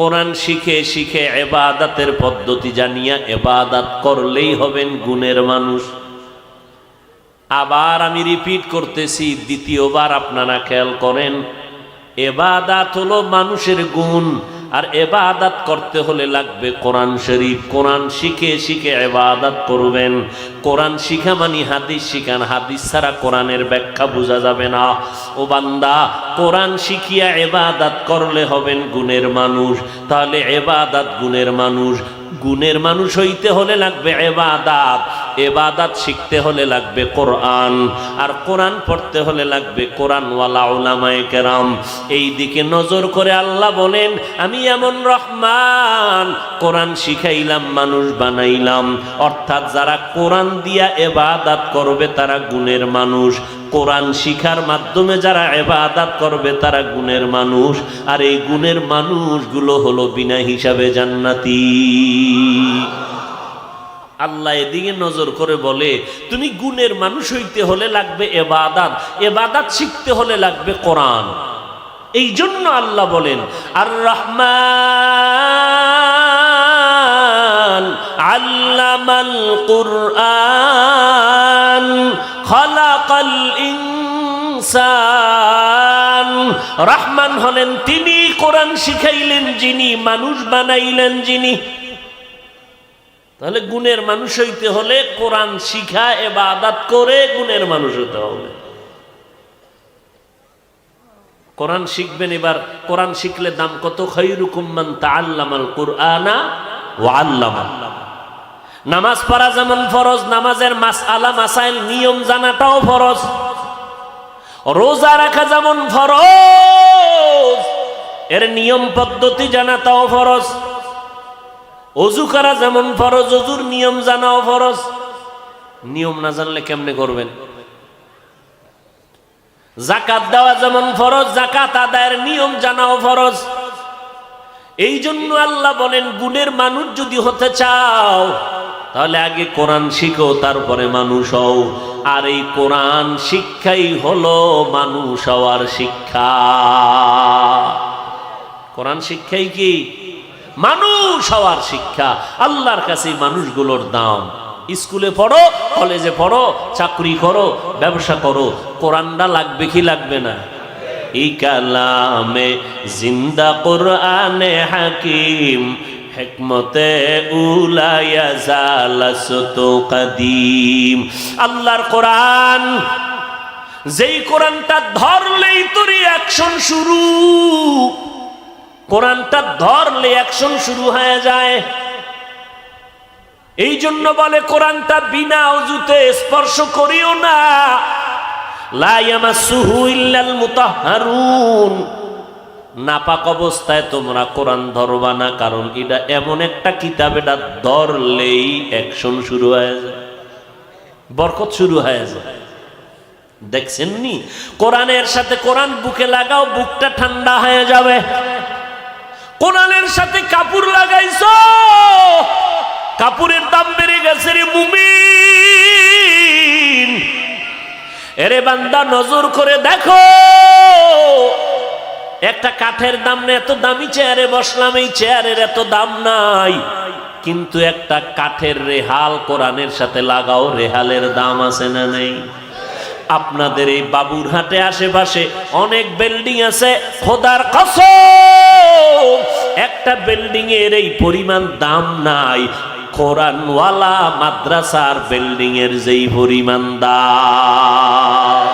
কোরআন শিখে শিখে ইবাদতের পদ্ধতি জানিয়া ইবাদত করলেই হবেন গুণের মানুষ। আবার আমি রিপিট করতেছি, দ্বিতীয়বার আপনারা খেয়াল করেন, ইবাদত হলো মানুষের গুণ। আর ইবাদত করতে হলে লাগবে কোরআন শরীফ। কোরআন শিখে শিখে ইবাদত করবেন। কোরআন শিখা মানে হাদিস শিখান, হাদিস ছাড়া কোরআনের ব্যাখ্যা বোঝা যাবে না। ও বান্দা, কোরআন শিখিয়া ইবাদত করলে হবেন গুণের মানুষ। তাহলে ইবাদত গুণের মানুষ। গুণের মানুষ হইতে হলে লাগবে ইবাদত। ইবাদত শিখতে হলে লাগবে কোরআন। আর কোরআন পড়তে হলে লাগবে কোরআনওয়ালা উলামায়ে কেরাম। এই দিকে নজর করে আল্লাহ বলেন আমি এমন রহমান, কোরআন শিখাইলাম, মানুষ বানাইলাম। অর্থাৎ যারা কোরআন দিয়া ইবাদত করবে তারা গুণের মানুষ। কোরআন শিখার মাধ্যমে যারা ইবাদত করবে তারা গুণের মানুষ। আর এই গুণের মানুষগুলো হলো বিনা হিসাবে জান্নাতি। আল্লাহ এদিকে নজর করে বলে তুমি গুণের মানুষ হইতে হলে লাগবে ইবাদত, ইবাদত শিখতে হলে লাগবে কোরআন। এই জন্য আল্লাহ বলেন আর রহমান আল্লামাল কুরআন খালাকাল ইনসান। রহমান হলেন তিনি, কোরআন শিখাইলেন যিনি, মানুষ বানাইলেন যিনি। তাহলে গুণের মানুষ হইতে হলে কোরআন শিখা ইবাদত করে গুণের মানুষ হতে হবে। কোরআন শিখবেন, এবার কোরআন শিখলে দাম কত? খায়রুকুম মান তাআল্লামাল কুরআনা ওয়া আল্লামা। নামাজ পড়া যেমন ফরজ, নামাজের মাসআলা মাসাইল নিয়ম জানাটাও ফরজ। রোজা রাখা যেমন ফরজ, এর নিয়ম পদ্ধতি জানাটাও ফরজ। ওযু করা যেমন ফরজ, ওযুর নিয়ম জানাও ফরজ। নিয়ম না জানলে কেমনে করবেন? যাকাত দেওয়া যেমন ফরজ, যাকাত আদায়ের নিয়ম জানাও ফরজ। এই জন্য আল্লাহ বলেন গুণের মানুষ যদি হতে চাও তাহলে আগে কোরআন শিখো, তারপরে মানুষ হও। আর এই কোরআন শিক্ষাই হলো মানুষ হওয়ার শিক্ষা। কোরআন শিক্ষাই কি? মানুষ হওয়ার শিক্ষা। আল্লাহর কাছে মানুষগুলোর দাম। স্কুলে পড়ো, কলেজে পড়ো, চাকরি করো, ব্যবসা করো, কোরআনটা লাগবে কি লাগবে না? এই কালামে জিন্দা কোরআনে হাকিম হিকমতে উলায়া জালাসতু কদিম। আল্লাহর কোরআন, যেই কোরআনটা ধরলেই তোর অ্যাকশন শুরু। কোরআনটা ধরলে অ্যাকশন শুরু হয়ে যায়। এই জন্য বলে কোরআনটা বিনা ওযুতে স্পর্শ করিও না। লা ইয়ামাসসুহু ইল্লাল মুতাহহারুন। নাপাক অবস্থায় তোমরা কোরআন ধরবা না, কারণ এটা এমন একটা কিতাব, এটা ধরলেই অ্যাকশন শুরু হয়ে যায়, বরকত শুরু হয়ে যায়। দেখছেন নি? কোরআনের সাথে কোরআন বুকে লাগাও, বুকটা ঠান্ডা হয়ে যাবে। কোরআনের সাথে কাপড় লাগাইছো, কাপড়ের দাম বেড়ে গেছে রে মুমিন। এরে বান্দা নজর করে দেখো, একটা কাঠের দাম না, এত দামি চেয়ারে বসলাম, এই চেয়ারের এত দাম নাই, কিন্তু একটা কাঠের রেহাল কোরআনের সাথে লাগাও, রেহালের দাম আছে না নেই? আপনাদের এই বাবুরহাটে আশেপাশে অনেক বিল্ডিং আছে, খোদার কসম একটা বিল্ডিং এর এই পরিমাণ দাম নাই কোরআনওয়ালা মাদ্রাসার বিল্ডিং এর যেই পরিমাণ দাম।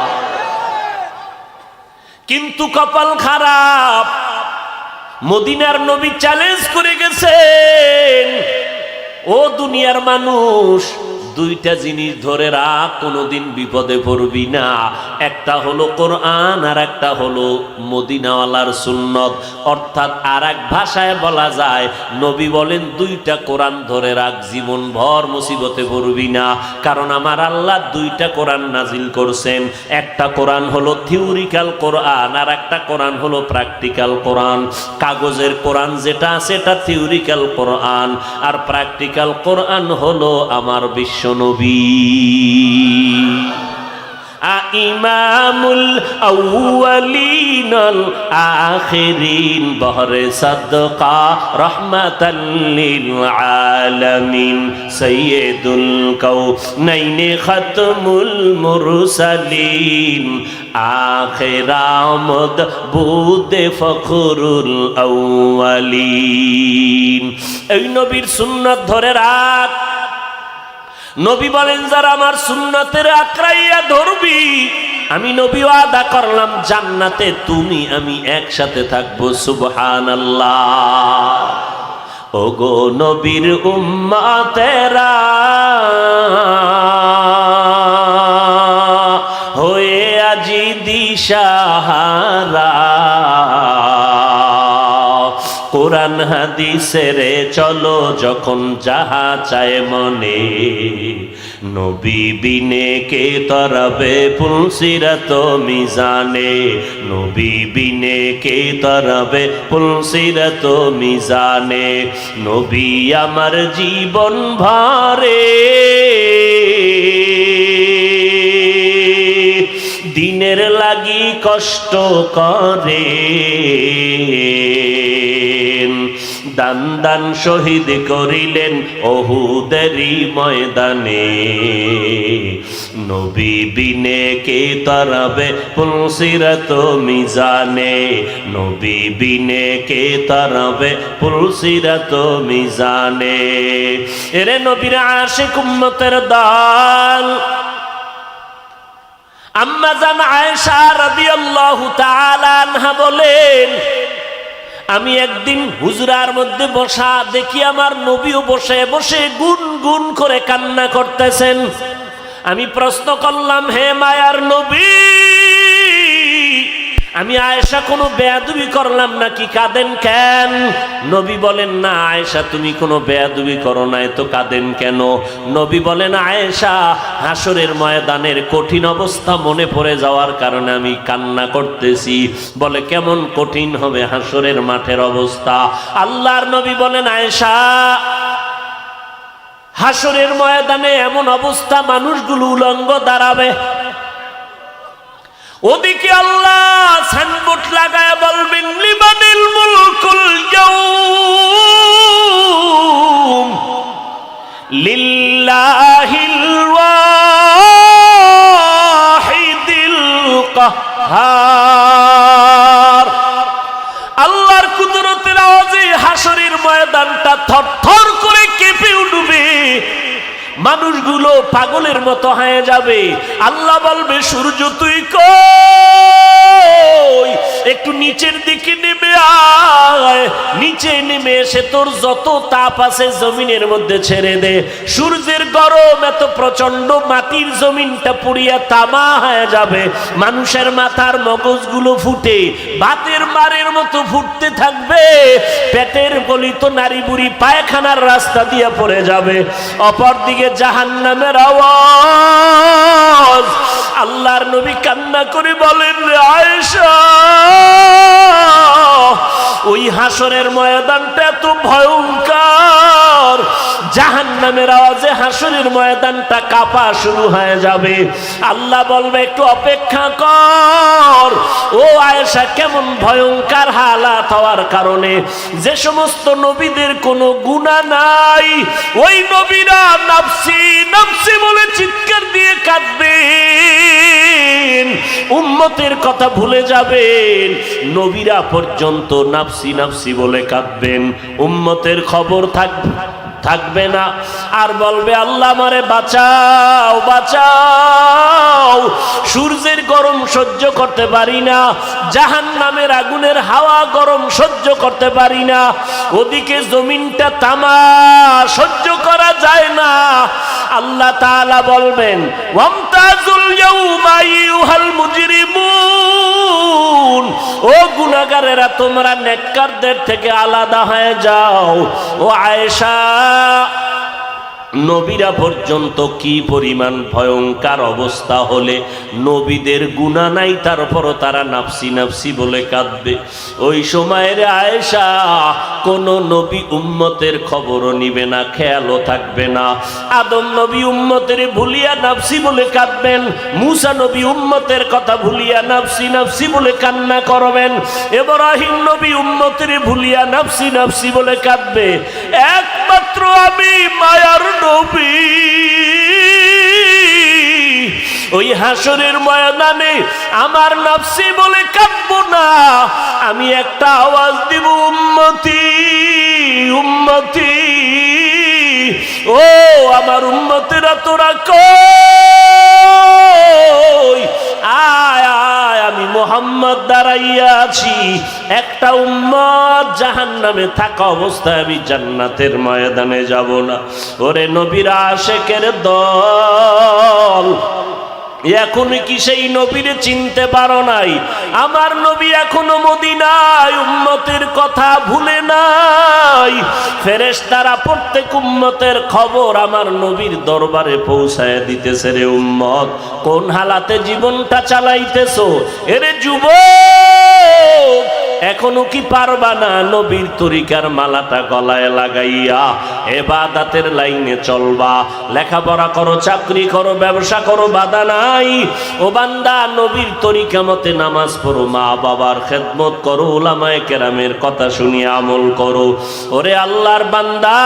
কিন্তু কপাল খারাপ, মদিনার নবী চ্যালেঞ্জ করে গেছেন, ও দুনিয়ার মানুষ, দুইটা জিনিস ধরে রাখ, কোনোদিন বিপদে পড়বি না। একটা হলো কোরআন, আর একটা হলো মদিনাওয়ালার সুন্নত। অর্থাৎ আর এক ভাষায় বলা যায়, নবী বলেন দুইটা কোরআন ধরে রাখ, জীবন ভর মুসিবতে পড়বি না। কারণ আমার আল্লাহ দুইটা কোরআন নাজিল করছেন। একটা কোরআন হলো থিওরিক্যাল কোরআন, আর একটা কোরআন হলো প্র্যাকটিক্যাল কোরআন। কাগজের কোরআন যেটা আছে এটা থিওরিক্যাল কোরআন, আর প্র্যাকটিক্যাল কোরআন হলো আমার বিশ্ব নবী। ইমামুল আউয়ালিন আল আখিরিন বহরে সাদকা রাহমাতাল লিল আলামিন সাইয়্যিদুল কাউনাইন খাতমুল মুরসালিন আখিরামদ বুদে ফখরুল আউয়ালিন। এই নবীর সুন্নাত ধরে রাখ। নবী বলেন যারা আমার সুন্নতের আঁকড়াইয়া ধরবি, আমি নবী ওয়াদা করলাম জান্নাতে তুমি আমি একসাথে থাকবো। সুবহানাল্লাহ। ওগো নবীর উম্মতেরা হয়ে আজি দিশাহারা, কোরআন হাদিসের চলো যখন যাহা চায় মনে, নবী বিনে কে তরবে পুলসিরাত মিজানে, নবী বিনে কে তরবে পুলসিরাত মিজানে। নবী আমার জীবন ভরে দিনের লাগি কষ্ট করে, দান দান শহীদ করিলেন ওহুদেরই ময়দানে। নবী বিনে কে তারাবে পুলসিরাত মিজানে, নবী বিনে কে তারাবে পুলসিরাত মিজানে। এরে নবীর আশিক উম্মতের দল, আম্মা জান আয়েশা রাদিয়াল্লাহু তাআলা আনহা বলেন, আমি একদিন হুজরার মধ্যে বসা দেখি আমার নবীও বসে বসে গুনগুন করে কান্না করতেছেন। আমি প্রশ্ন করলাম, হে মায়ার নবী, আমি আয়েশা কোনো বেয়াদবি করলাম নাকি, কাঁদেন কেন? নবী বলেন, না আয়েশা তুমি কোনো বেয়াদবি করো নাই তো কাঁদেন কেন? নবী বলেন, আয়েশা হাসরের ময়দানের কঠিন অবস্থা মনে পড়ে যাওয়ার কারণে আমি কান্না করতেছি। বলে কেমন কঠিন হবে হাসরের মাঠের অবস্থা? আল্লাহর নবী বলেন, আয়েশা হাসরের ময়দানে এমন অবস্থা মানুষগুলো উলঙ্গ দাঁড়াবে, ওদিকে আল্লাহ সাইনবোর্ড লাগায় বলবেন, লিমানিল মুলকুল ইয়াউম লিল্লাহিল ওয়াহিদিল কাহ্হার। আল্লাহর কুদরতের আওয়াজে হাসরের ময়দানটা থরথর করে কেঁপে উঠবে, মানুষগুলো পাগলের মতো হয়ে যাবে। আল্লাহ বলবে, সূর্য তুই কই? একটু নিচের দিকে নেমে আয়, নিচে নেমে এসে তোর যত তাপ আছে জমিনের মধ্যে ছেড়ে দে। সূর্যের গরম এত প্রচন্ড, মাটির জমিনটা পুড়িয়া তামা হয়ে যাবে। মানুষের মাথার মগজগুলো ফুটে ভাতের মারের মতো ফুটতে থাকবে, পেটের গলিত নারী বুড়ি পায়খানার রাস্তা দিয়ে পড়ে যাবে। অপরদিকে জাহান্নামের আওয়াজ। আল্লাহর নবী কান্না করে বলেন, আয়েশা ওই হাসরের ময়দানটা এত ভয়ঙ্কর, জাহান্নামের আওয়াজে হাসরের ময়দানটা কাঁপা শুরু হয়ে যাবে। আল্লাহ বলবে, একটু অপেক্ষা কর। ও আয়েশা, কেমন ভয়ঙ্কর হালাত হওয়ার কারণে যে সমস্ত নবীদের কোনো গুনাহ নাই, ওই নবীরা নাফসি নাফসি বলে চিৎকার দিয়ে কাঁদবেন, উম্মতের কথা ভুলে যাবেন। নবীরা পর্যন্ত নাফসি নাফসি বলে কাঁদবেন, উম্মতের খবর থাকবে না। আর বলবে, আল্লাহ আমারে বাঁচাও বাঁচাও, সূর্যের গরম সহ্য করতে পারি না, জাহান্নামের আগুনের হাওয়া গরম সহ্য করতে পারি না, ওদিকে জমিনটা তামা সহ্য করা যায় না। আল্লাহ তাআলা বলবেন, ওয়ামতাজুল ইয়াউমা আইয়ুহাল মুজরিমুন, ও গুনাহগারেরা তোমরা নেককারদের থেকে আলাদা হয়ে যাও। ও আয়েশা, নবীরা পর্যন্ত কি পরিমাণ ভয়ঙ্কর অবস্থা হলে নবীদের গুনাহ নাই, তারপরও তারা নাফসি নাফসি বলে কাঁদবে। ওই সময়ের আয়েশা কোন নবী উম্মতের খবরও নিবে না, খেয়ালও থাকবে না। আদম নবী উম্মতের ভুলিয়া নাফসি বলে কাঁদবেন, মূসা নবী উম্মতের কথা ভুলিয়া নাফসি নাফসি বলে কান্না করবেন, ইব্রাহিম নবী উম্মতের ভুলিয়া নাফসি নাফসি বলে কাঁদবে। একমাত্র আমি মায়ার নবী ওই হাসরের ময়দানে আমার নাফসি বলে কাঁদবো না, আমি একটা আওয়াজ দিব, উম্মতি উম্মতি, ও আমার উম্মতেরা তোরা কই? আয় আয়, আমি মুহাম্মদ দাঁড়াইয়া আছি। একটা উম্মত জাহান্নামে থাকা অবস্থায় আমি জান্নাতের ময়দানে যাব না। ওরে নবীর আশিকের দল, এখন কি সেই নবীরে চিনতে পারো নাই? আমার নবী এখনো মদিনায়, উম্মতের কথা ভুলে নাই। ফেরেশতারা প্রত্যেক উম্মতের খবর আমার নবীর দরবারে পৌঁছায় দিতেছে। রে উম্মত, কোন হালাতে জীবনটা চালাইতেছো? এরে যুবক, এখনো কি পারবা না নবীর তরিকার মালাটা গলায় লাগাইয়া ইবাদতের লাইনে চলবা? লেখাপড়া করো, চাকরি করো, ব্যবসা করো, বাধা নাই। ও বান্দা, নবীর তরিকা মতে নামাজ পড়ো, মা বাবার খেদমত করো, উলামায়ে কেরামের কথা শুনিয়ে আমল করো। ওরে আল্লাহর বান্দা,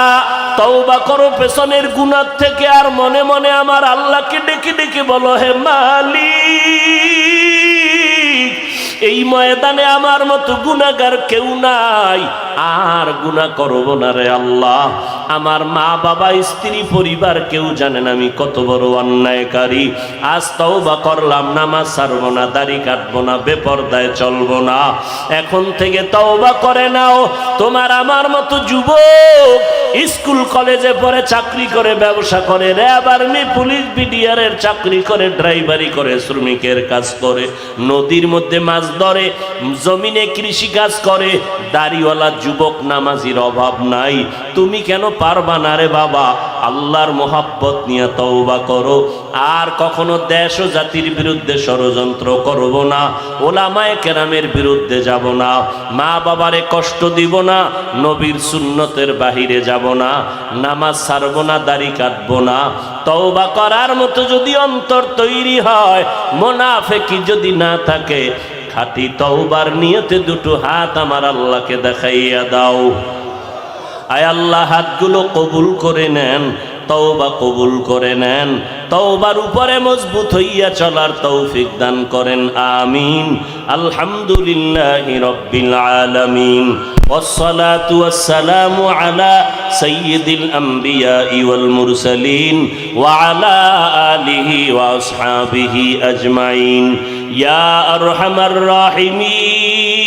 তওবা করো পেছনের গুনাহ থেকে, আর মনে মনে আমার আল্লাহকে ডেকে ডেকে বলো, হে মালিক, এই ময়দানে আমার মতো গুনাহগার কেউ নাই, আর গুনাহ করব না রে আল্লাহ। আমার মা বাবা, স্ত্রী, পরিবার কেউ জানেন আমি কত বড় অন্যায়কারী। আজ তওবা করলাম, নামাজ ছাড়বো না, দাড়ি কাটবো না, বেপরদায় চলবো না। এখন থেকে তওবা করে নাও। তোমার আমার মতো যুবক স্কুল কলেজে পড়ে, চাকরি করে, ব্যবসা করে, র্যাব, আর্মি, পুলিশ, বিডিআর এর চাকরি করে, ড্রাইভারি করে, শ্রমিকের কাজ করে, নদীর মধ্যে মাছ ধরে, জমিনে কৃষি কাজ করে, দাড়িওয়ালা যুবক নামাজির অভাব নাই। তুমি কেন পারবা না রে বাবা? আল্লাহর মোহাব্বত নিয়ে তওবা করো। আর কখনো দেশ ও জাতির বিরুদ্ধে ষড়যন্ত্র করব না, ওলামায়ে কেরামের বিরুদ্ধে যাব না, মা বাবারে কষ্ট দিব না, নবীর সুন্নতের বাহিরে যাব না, নামাজ ছাড়ব না, দাড়ি কাটব না। তওবা করার মতো যদি অন্তর তৈরি হয়, মুনাফিকি যদি না থাকে, খাঁটি তওবার নিয়তে দুটো হাত আমার আল্লাহকে দেখাইয়া দাও। আয় আল্লাহ, হাতগুলো কবুল করে নেন, তওবা কবুল করে নেন, তওবার উপরে মজবুত হইয়া চলার তৌফিক দান করেন, আমিন। আলহামদুলিল্লাহি রাব্বিল আলামিন, والصلاة والسلام على سيد الأنبياء والمرسلين وعلى آله وأصحابه أجمعين يا أرحم الراحمين